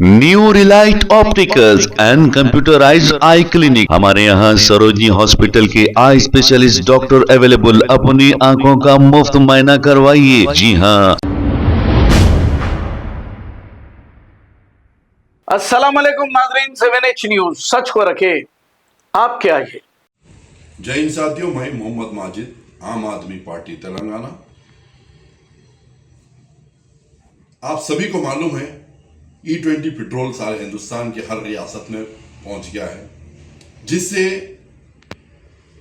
New Relight opticals and computerised I clinic. हमारे यहाँ Sarojini hospital के आई स्पेशलिस्ट डॉक्टर अवेलेबल। अपनी आंखों का मुफ्त मुआयना करवाइए। जी हाँ। अस्सलाम वालेकुम नाज़रीन, 7H न्यूज सच को रखे आपके आगे। जय हिंद साथियों, मैं मोहम्मद माजिद, आम आदमी पार्टी तेलंगाना। आप सभी को मालूम है E20 पेट्रोल सारे हिंदुस्तान के हर रियासत में पहुंच गया है, जिससे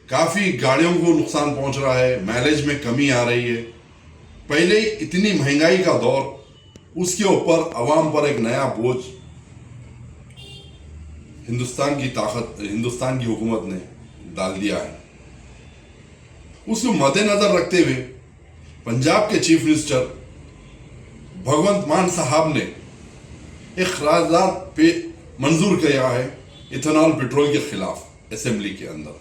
काफी गाड़ियों को नुकसान पहुंच रहा है, माइलेज में कमी आ रही है। पहले इतनी महंगाई का दौर, उसके ऊपर अवाम पर एक नया बोझ हिंदुस्तान की हुकूमत ने डाल दिया है। उसको मद्देनजर रखते हुए पंजाब के चीफ मिनिस्टर भगवंत मान साहब ने एक खराजात पे मंजूर किया है इथेनॉल पेट्रोल के खिलाफ असेंबली के अंदर।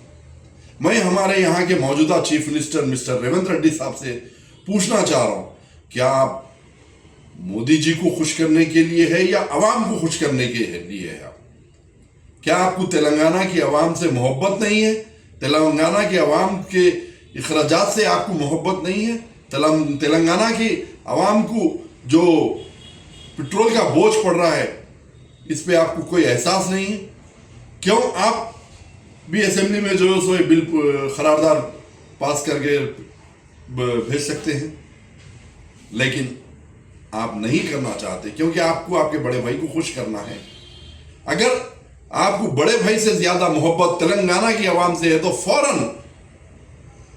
मैं हमारे यहाँ के मौजूदा chief minister mister Revanth Reddy साहब से पूछना चाह रहा हूँ, क्या आप मोदी जी को खुश करने के लिए है या अवाम को खुश करने के लिए है? क्या आपको तेलंगाना की आवाम से मोहब्बत नहीं है? तेलंगाना के आवाम के अखराजात से आपको मोहब्बत नहीं है? तेलंगाना की आवाम को जो पेट्रोल का बोझ पड़ रहा है, इस पे आपको कोई एहसास नहीं है? क्यों आप भी असेंबली में जो सो बिल करारदार पास करके भेज सकते हैं, लेकिन आप नहीं करना चाहते क्योंकि आपको आपके बड़े भाई को खुश करना है। अगर आपको बड़े भाई से ज्यादा मोहब्बत तेलंगाना की आवाम से है तो फौरन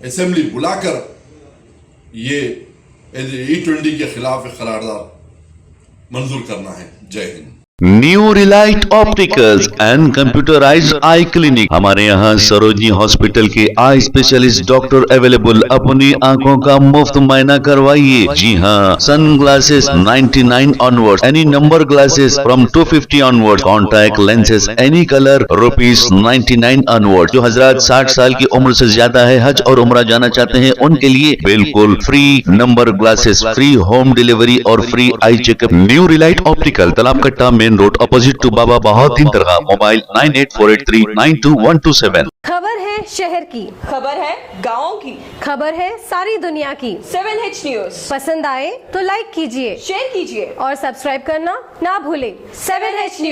असेंबली बुलाकर ये E20 के खिलाफ करारदाद मंजूर करना है। जय Hind. New Relight opticals and computerised I clinic. हमारे यहाँ सरोजनी हॉस्पिटल के आई स्पेशलिस्ट डॉक्टर अवेलेबल। अपनी आंखों का मुफ्त मुआयना करवाइए। जी हाँ। Sun glasses 99 onward, any number glasses from 250 onward, contact lenses any colour ₹99 onward. जो हजरात 60 साल की उम्र से ज्यादा है, हज और उम्रा जाना चाहते हैं, उनके लिए बिल्कुल free number glasses, free home delivery और free eye checkup. New relight optical, Talabkatta main road, opposite to Baba Bahauddin दरगाह। मोबाइल 9848392127। खबर है शहर की, खबर है गाँव की, खबर है सारी दुनिया की। 7H न्यूज पसंद आए तो लाइक कीजिए, शेयर कीजिए और सब्सक्राइब करना ना भूले। 7H news.